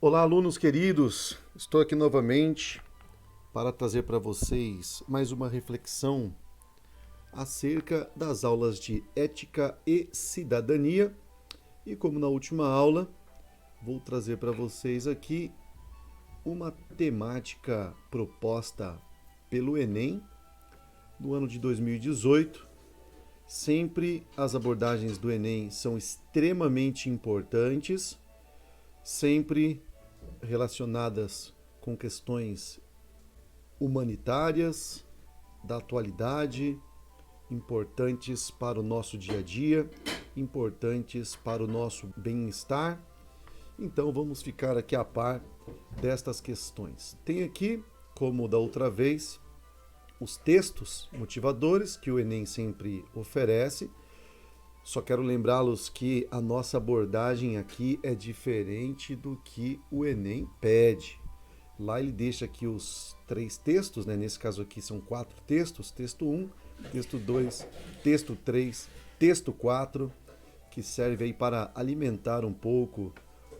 Olá, alunos queridos! Estou aqui novamente para trazer para vocês mais uma reflexão acerca das aulas de Ética e Cidadania. E como na última aula, vou trazer para vocês aqui uma temática proposta pelo Enem do ano de 2018. Sempre as abordagens do Enem são extremamente importantes, sempre relacionadas com questões humanitárias, da atualidade, importantes para o nosso dia a dia, importantes para o nosso bem-estar. Então vamos ficar aqui a par destas questões. Tem aqui, como da outra vez, os textos motivadores que o Enem sempre oferece. Só quero lembrá-los que a nossa abordagem aqui é diferente do que o Enem pede. Lá ele deixa aqui os 3 textos, né? Nesse caso aqui são 4 textos: texto 1, texto 2, texto 3, texto 4, que serve aí para alimentar um pouco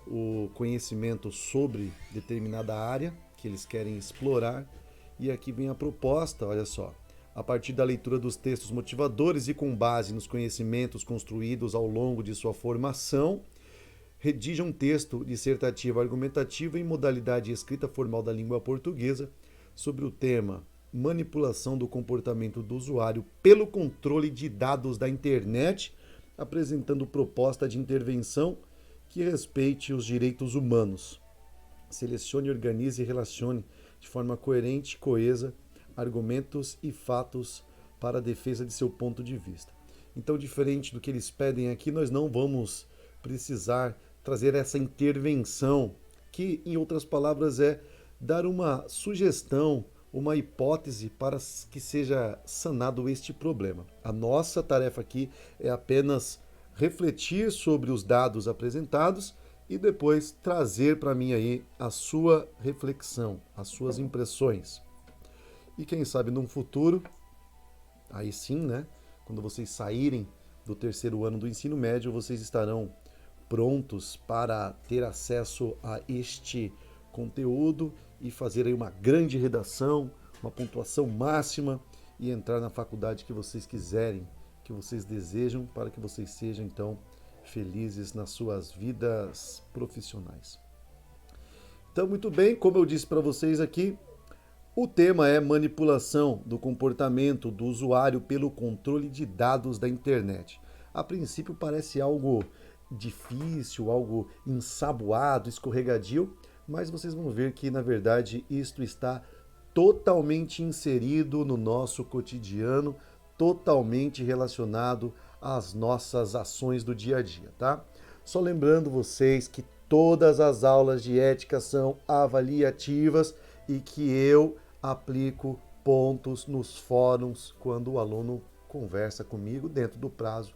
o conhecimento sobre determinada área que eles querem explorar. E aqui vem a proposta, olha só. A partir da leitura dos textos motivadores e com base nos conhecimentos construídos ao longo de sua formação, redija um texto dissertativo argumentativo em modalidade escrita formal da língua portuguesa sobre o tema manipulação do comportamento do usuário pelo controle de dados da internet, apresentando proposta de intervenção que respeite os direitos humanos. Selecione, organize e relacione de forma coerente e coesa argumentos e fatos para a defesa de seu ponto de vista. Então, diferente do que eles pedem aqui, nós não vamos precisar trazer essa intervenção, que, em outras palavras, é dar uma sugestão, uma hipótese para que seja sanado este problema. A nossa tarefa aqui é apenas refletir sobre os dados apresentados e depois trazer para mim aí a sua reflexão, as suas impressões. E quem sabe num futuro, aí sim, né? Quando vocês saírem do terceiro ano do ensino médio, vocês estarão prontos para ter acesso a este conteúdo e fazer aí uma grande redação, uma pontuação máxima e entrar na faculdade que vocês quiserem, que vocês desejam, para que vocês sejam então felizes nas suas vidas profissionais. Então, muito bem, como eu disse para vocês aqui, o tema é manipulação do comportamento do usuário pelo controle de dados da internet. A princípio parece algo difícil, algo ensaboado, escorregadio, mas vocês vão ver que, na verdade, isto está totalmente inserido no nosso cotidiano, totalmente relacionado às nossas ações do dia a dia, tá? Só lembrando vocês que todas as aulas de ética são avaliativas e que eu aplico pontos nos fóruns quando o aluno conversa comigo dentro do prazo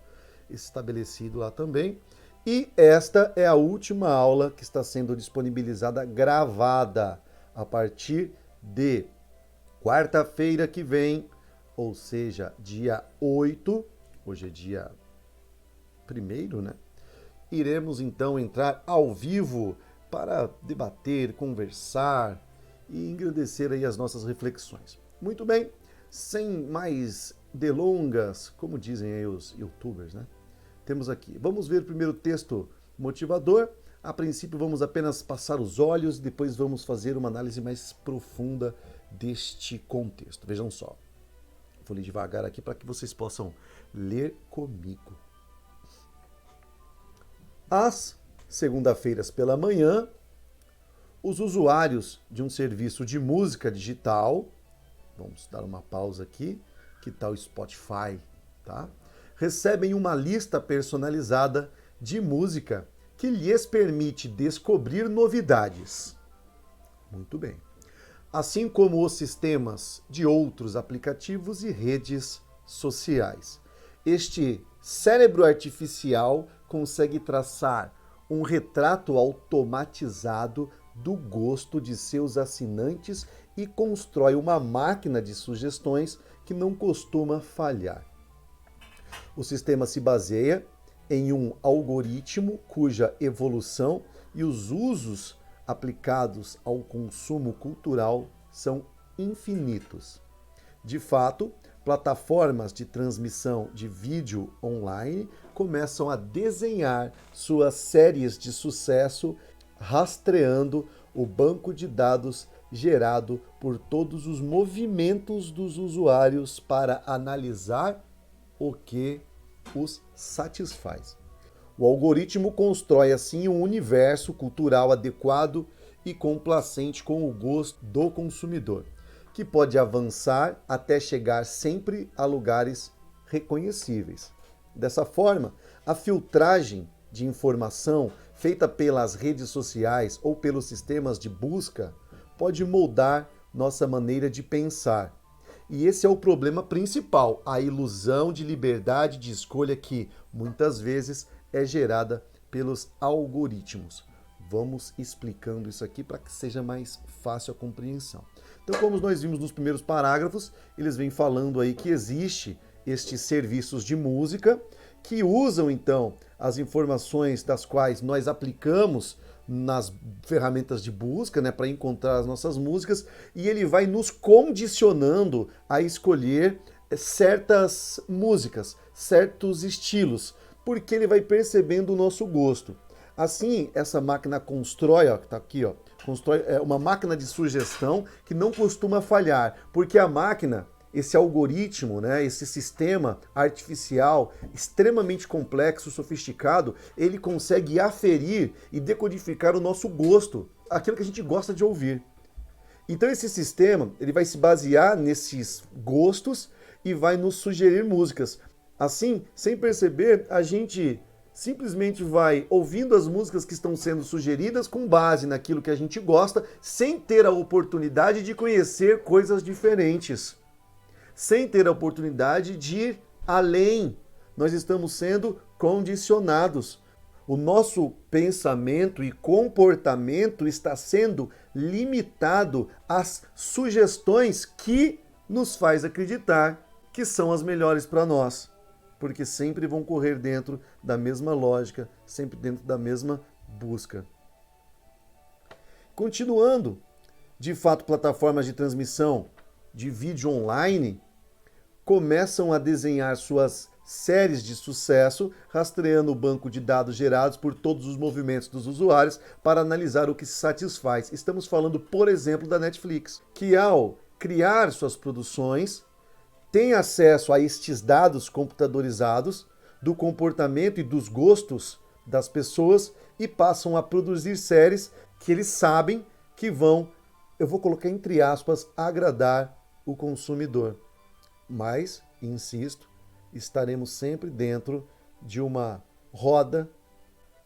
estabelecido lá também. E esta é a última aula que está sendo disponibilizada gravada a partir de quarta-feira que vem, ou seja, dia 8, hoje é dia 1º, né? Iremos então entrar ao vivo para debater, conversar e engrandecer aí as nossas reflexões. Muito bem, sem mais delongas, como dizem aí os youtubers, né? Temos aqui, vamos ver o primeiro texto motivador. A princípio vamos apenas passar os olhos, depois vamos fazer uma análise mais profunda deste contexto. Vejam só, vou ler devagar aqui para que vocês possam ler comigo. Às segunda-feiras pela manhã, os usuários de um serviço de música digital, vamos dar uma pausa aqui, que tal o Spotify, tá? Recebem uma lista personalizada de música que lhes permite descobrir novidades. Muito bem. Assim como os sistemas de outros aplicativos e redes sociais. Este cérebro artificial consegue traçar um retrato automatizado do gosto de seus assinantes e constrói uma máquina de sugestões que não costuma falhar. O sistema se baseia em um algoritmo cuja evolução e os usos aplicados ao consumo cultural são infinitos. De fato, plataformas de transmissão de vídeo online começam a desenhar suas séries de sucesso rastreando o banco de dados gerado por todos os movimentos dos usuários para analisar o que os satisfaz. O algoritmo constrói assim um universo cultural adequado e complacente com o gosto do consumidor, que pode avançar até chegar sempre a lugares reconhecíveis. Dessa forma, a filtragem de informação feita pelas redes sociais ou pelos sistemas de busca pode moldar nossa maneira de pensar. E esse é o problema principal, a ilusão de liberdade de escolha que, muitas vezes, é gerada pelos algoritmos. Vamos explicando isso aqui para que seja mais fácil a compreensão. Então, como nós vimos nos primeiros parágrafos, eles vêm falando aí que existe estes serviços de música que usam, então, as informações das quais nós aplicamos nas ferramentas de busca, né, para encontrar as nossas músicas, e ele vai nos condicionando a escolher certas músicas, certos estilos, porque ele vai percebendo o nosso gosto. Assim, essa máquina constrói, ó, que tá aqui, ó, constrói uma máquina de sugestão que não costuma falhar, porque a máquina, esse algoritmo, né, esse sistema artificial extremamente complexo, sofisticado, ele consegue aferir e decodificar o nosso gosto, aquilo que a gente gosta de ouvir. Então esse sistema, ele vai se basear nesses gostos e vai nos sugerir músicas. Assim, sem perceber, a gente simplesmente vai ouvindo as músicas que estão sendo sugeridas com base naquilo que a gente gosta, sem ter a oportunidade de conhecer coisas diferentes, sem ter a oportunidade de ir além. Nós estamos sendo condicionados. O nosso pensamento e comportamento está sendo limitado às sugestões que nos faz acreditar que são as melhores para nós, porque sempre vão correr dentro da mesma lógica, sempre dentro da mesma busca. Continuando, de fato, plataformas de transmissão de vídeo online começam a desenhar suas séries de sucesso, rastreando o banco de dados gerados por todos os movimentos dos usuários para analisar o que se satisfaz. Estamos falando, por exemplo, da Netflix, que ao criar suas produções, tem acesso a estes dados computadorizados do comportamento e dos gostos das pessoas e passam a produzir séries que eles sabem que vão, eu vou colocar entre aspas, agradar o consumidor. Mas, insisto, estaremos sempre dentro de uma roda,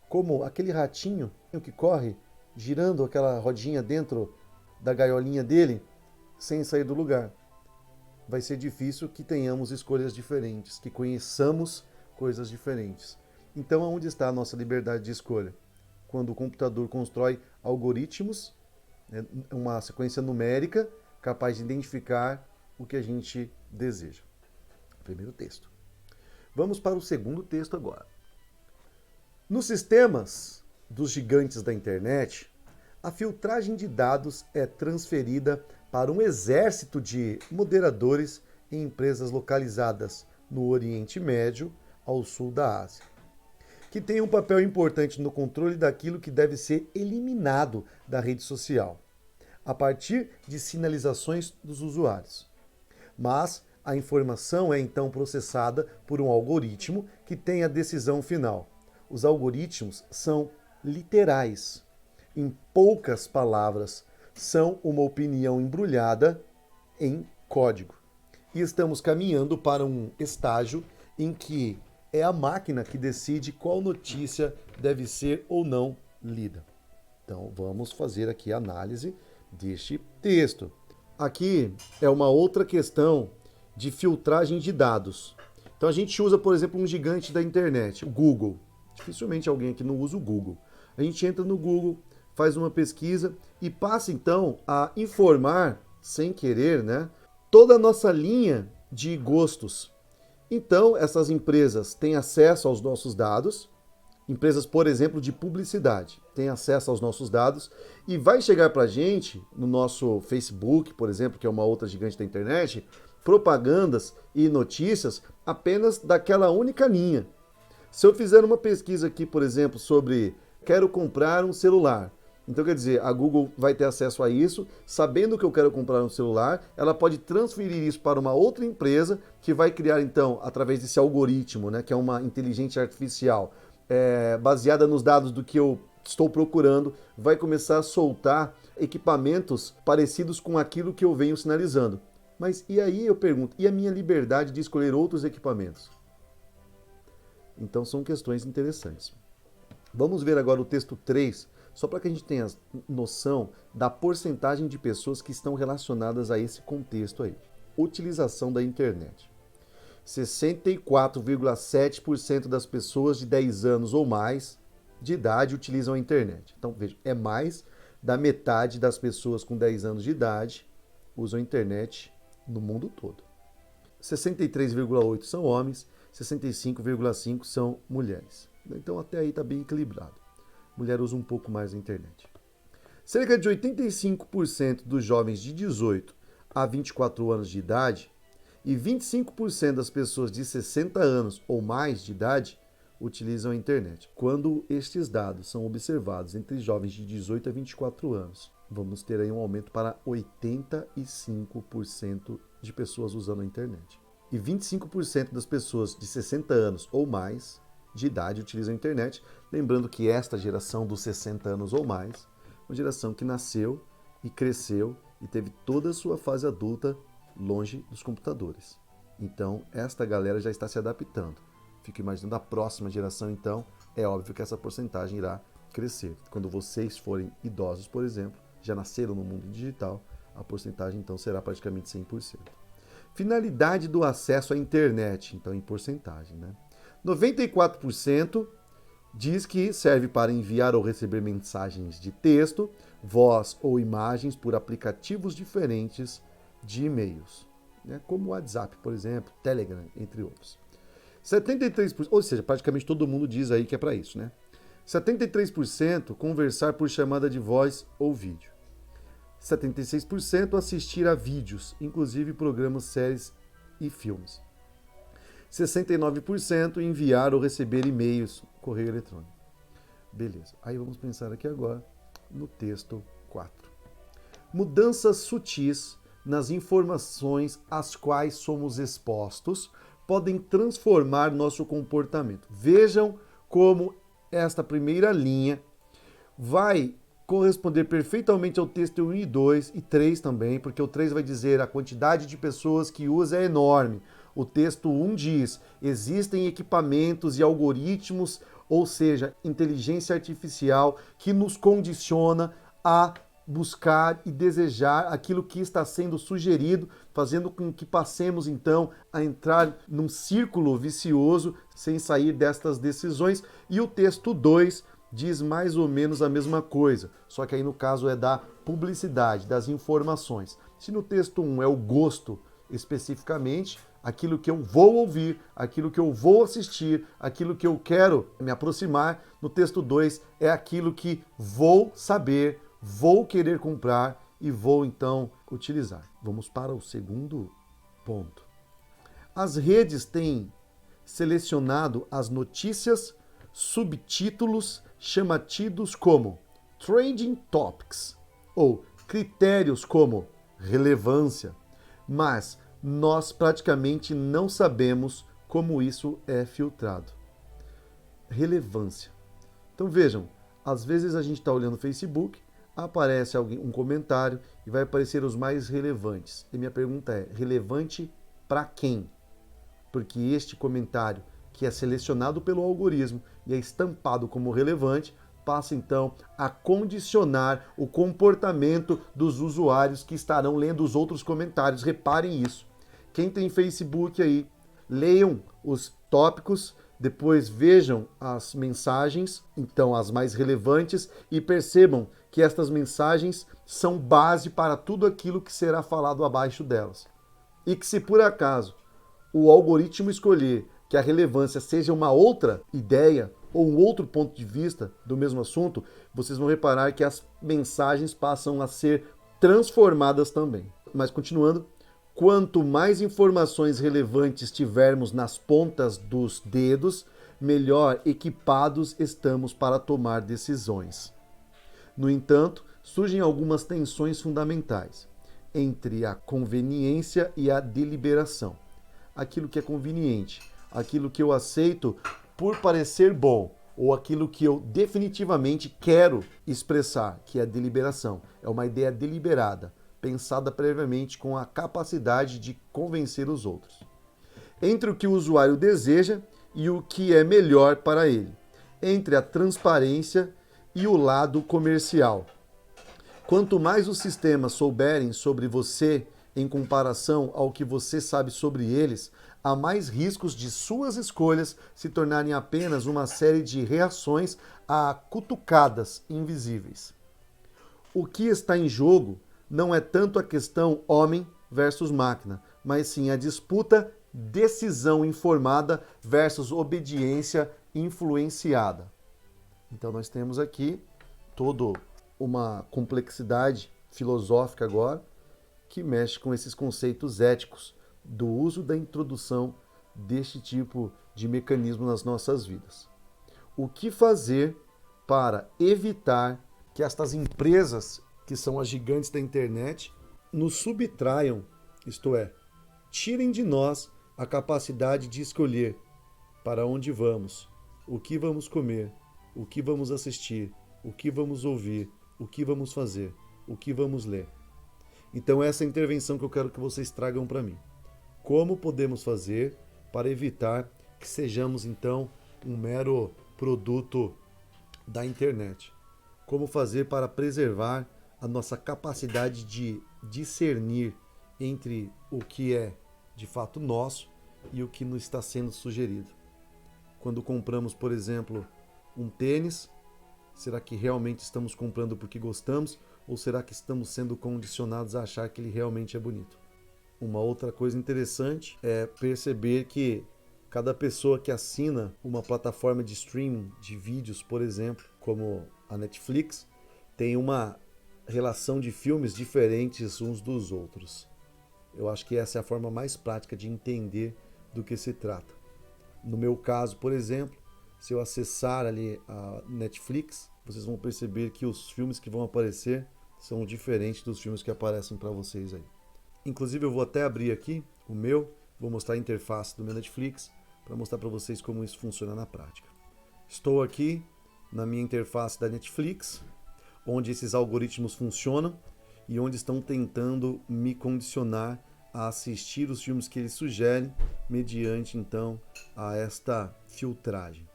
como aquele ratinho que corre girando aquela rodinha dentro da gaiolinha dele, sem sair do lugar. Vai ser difícil que tenhamos escolhas diferentes, que conheçamos coisas diferentes. Então, onde está a nossa liberdade de escolha? Quando o computador constrói algoritmos, uma sequência numérica capaz de identificar o que a gente deseja. Primeiro texto. Vamos para o segundo texto agora. Nos sistemas dos gigantes da internet, a filtragem de dados é transferida para um exército de moderadores em empresas localizadas no Oriente Médio ao sul da Ásia, que tem um papel importante no controle daquilo que deve ser eliminado da rede social, a partir de sinalizações dos usuários. Mas a informação é então processada por um algoritmo que tem a decisão final. Os algoritmos são literais. Em poucas palavras, são uma opinião embrulhada em código. E estamos caminhando para um estágio em que é a máquina que decide qual notícia deve ser ou não lida. Então, vamos fazer aqui a análise deste texto. Aqui é uma outra questão de filtragem de dados. Então, a gente usa, por exemplo, um gigante da internet, o Google. Dificilmente alguém aqui não usa o Google. A gente entra no Google, faz uma pesquisa e passa, então, a informar, sem querer, né, toda a nossa linha de gostos. Então, essas empresas têm acesso aos nossos dados Empresas, por exemplo, de publicidade, têm acesso aos nossos dados e vai chegar para a gente, no nosso Facebook, por exemplo, que é uma outra gigante da internet, propagandas e notícias apenas daquela única linha. Se eu fizer uma pesquisa aqui, por exemplo, sobre quero comprar um celular, então quer dizer, a Google vai ter acesso a isso, sabendo que eu quero comprar um celular, ela pode transferir isso para uma outra empresa que vai criar então, através desse algoritmo, né, que é uma inteligência artificial, baseada nos dados do que eu estou procurando, vai começar a soltar equipamentos parecidos com aquilo que eu venho sinalizando. Mas e aí eu pergunto, e a minha liberdade de escolher outros equipamentos? Então são questões interessantes. Vamos ver agora o texto 3, só para que a gente tenha noção da porcentagem de pessoas que estão relacionadas a esse contexto aí. Utilização da internet. 64,7% das pessoas de 10 anos ou mais de idade utilizam a internet. Então, veja, é mais da metade das pessoas com 10 anos de idade usam a internet no mundo todo. 63,8% são homens, 65,5% são mulheres. Então, até aí está bem equilibrado. Mulher usa um pouco mais a internet. Cerca de 85% dos jovens de 18 a 24 anos de idade e 25% das pessoas de 60 anos ou mais de idade utilizam a internet. Quando estes dados são observados entre jovens de 18 a 24 anos, vamos ter aí um aumento para 85% de pessoas usando a internet. E 25% das pessoas de 60 anos ou mais de idade utilizam a internet. Lembrando que esta geração dos 60 anos ou mais, uma geração que nasceu e cresceu e teve toda a sua fase adulta longe dos computadores. Então, esta galera já está se adaptando. Fico imaginando a próxima geração, então, é óbvio que essa porcentagem irá crescer. Quando vocês forem idosos, por exemplo, já nasceram no mundo digital, a porcentagem, então, será praticamente 100%. Finalidade do acesso à internet, então, em porcentagem, né? 94% diz que serve para enviar ou receber mensagens de texto, voz ou imagens por aplicativos diferentes de e-mails, né? Como o WhatsApp, por exemplo, Telegram, entre outros. 73%, ou seja, praticamente todo mundo diz aí que é para isso, né? 73% conversar por chamada de voz ou vídeo. 76% assistir a vídeos, inclusive programas, séries e filmes. 69% enviar ou receber e-mails, correio eletrônico. Beleza, aí vamos pensar aqui agora no texto 4. Mudanças sutis nas informações às quais somos expostos podem transformar nosso comportamento. Vejam como esta primeira linha vai corresponder perfeitamente ao texto 1 e 2 e 3 também, porque o 3 vai dizer a quantidade de pessoas que usa é enorme. O texto 1 diz, existem equipamentos e algoritmos, ou seja, inteligência artificial, que nos condiciona a buscar e desejar aquilo que está sendo sugerido, fazendo com que passemos então a entrar num círculo vicioso sem sair destas decisões. E o texto 2 diz mais ou menos a mesma coisa, só que aí no caso é da publicidade, das informações. Se no texto 1 é o gosto especificamente, aquilo que eu vou ouvir, aquilo que eu vou assistir, aquilo que eu quero me aproximar, no texto 2 é aquilo que vou saber, vou querer comprar e vou então utilizar. Vamos para o segundo ponto. As redes têm selecionado as notícias, subtítulos chamativos como Trending Topics ou critérios como relevância, mas nós praticamente não sabemos como isso é filtrado. Relevância. Então vejam, às vezes a gente está olhando o Facebook, aparece um comentário e vai aparecer os mais relevantes. E minha pergunta é, relevante para quem? Porque este comentário, que é selecionado pelo algoritmo e é estampado como relevante, passa então a condicionar o comportamento dos usuários que estarão lendo os outros comentários. Reparem isso. Quem tem Facebook aí, leiam os tópicos, depois vejam as mensagens, então as mais relevantes, e percebam que estas mensagens são base para tudo aquilo que será falado abaixo delas. E que se por acaso o algoritmo escolher que a relevância seja uma outra ideia, ou um outro ponto de vista do mesmo assunto, vocês vão reparar que as mensagens passam a ser transformadas também. Mas continuando, quanto mais informações relevantes tivermos nas pontas dos dedos, melhor equipados estamos para tomar decisões. No entanto, surgem algumas tensões fundamentais entre a conveniência e a deliberação. Aquilo que é conveniente, aquilo que eu aceito por parecer bom, ou aquilo que eu definitivamente quero expressar, que é a deliberação. É uma ideia deliberada, pensada previamente com a capacidade de convencer os outros. Entre o que o usuário deseja e o que é melhor para ele. Entre a transparência e o lado comercial. Quanto mais os sistemas souberem sobre você em comparação ao que você sabe sobre eles, há mais riscos de suas escolhas se tornarem apenas uma série de reações a cutucadas invisíveis. O que está em jogo não é tanto a questão homem versus máquina, mas sim a disputa decisão informada versus obediência influenciada. Então nós temos aqui toda uma complexidade filosófica agora que mexe com esses conceitos éticos do uso da introdução deste tipo de mecanismo nas nossas vidas. O que fazer para evitar que estas empresas, que são as gigantes da internet, nos subtraiam, isto é, tirem de nós a capacidade de escolher para onde vamos, o que vamos comer, o que vamos assistir, o que vamos ouvir, o que vamos fazer, o que vamos ler. Então essa é a intervenção que eu quero que vocês tragam para mim. Como podemos fazer para evitar que sejamos então um mero produto da internet? Como fazer para preservar a nossa capacidade de discernir entre o que é de fato nosso e o que nos está sendo sugerido? Quando compramos, por exemplo, um tênis, será que realmente estamos comprando porque gostamos ou será que estamos sendo condicionados a achar que ele realmente é bonito? Uma outra coisa interessante é perceber que cada pessoa que assina uma plataforma de streaming de vídeos, por exemplo, como a Netflix, tem uma relação de filmes diferentes uns dos outros. Eu acho que essa é a forma mais prática de entender do que se trata. No meu caso, por exemplo, se eu acessar ali a Netflix, vocês vão perceber que os filmes que vão aparecer são diferentes dos filmes que aparecem para vocês aí. Inclusive eu vou até abrir aqui o meu, vou mostrar a interface do meu Netflix para mostrar para vocês como isso funciona na prática. Estou aqui na minha interface da Netflix, onde esses algoritmos funcionam e onde estão tentando me condicionar a assistir os filmes que eles sugerem mediante então a esta filtragem.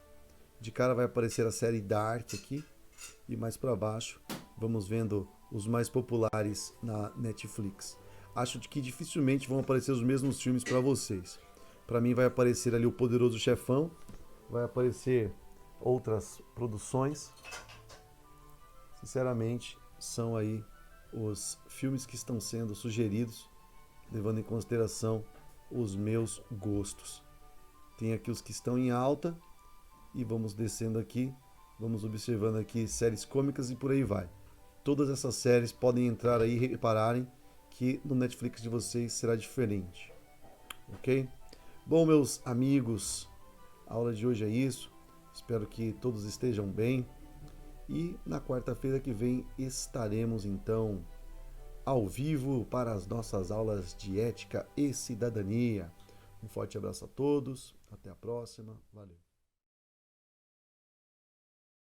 De cara vai aparecer a série Dark aqui e mais para baixo vamos vendo os mais populares na Netflix. Acho que dificilmente vão aparecer os mesmos filmes para vocês. Para mim vai aparecer ali o Poderoso Chefão, vai aparecer outras produções. Sinceramente, são aí os filmes que estão sendo sugeridos, levando em consideração os meus gostos. Tem aqui os que estão em alta e vamos descendo aqui, vamos observando aqui séries cômicas e por aí vai. Todas essas séries podem entrar aí e repararem que no Netflix de vocês será diferente, ok? Bom, meus amigos, a aula de hoje é isso. Espero que todos estejam bem. E na quarta-feira que vem estaremos então ao vivo para as nossas aulas de ética e cidadania. Um forte abraço a todos. Até a próxima. Valeu.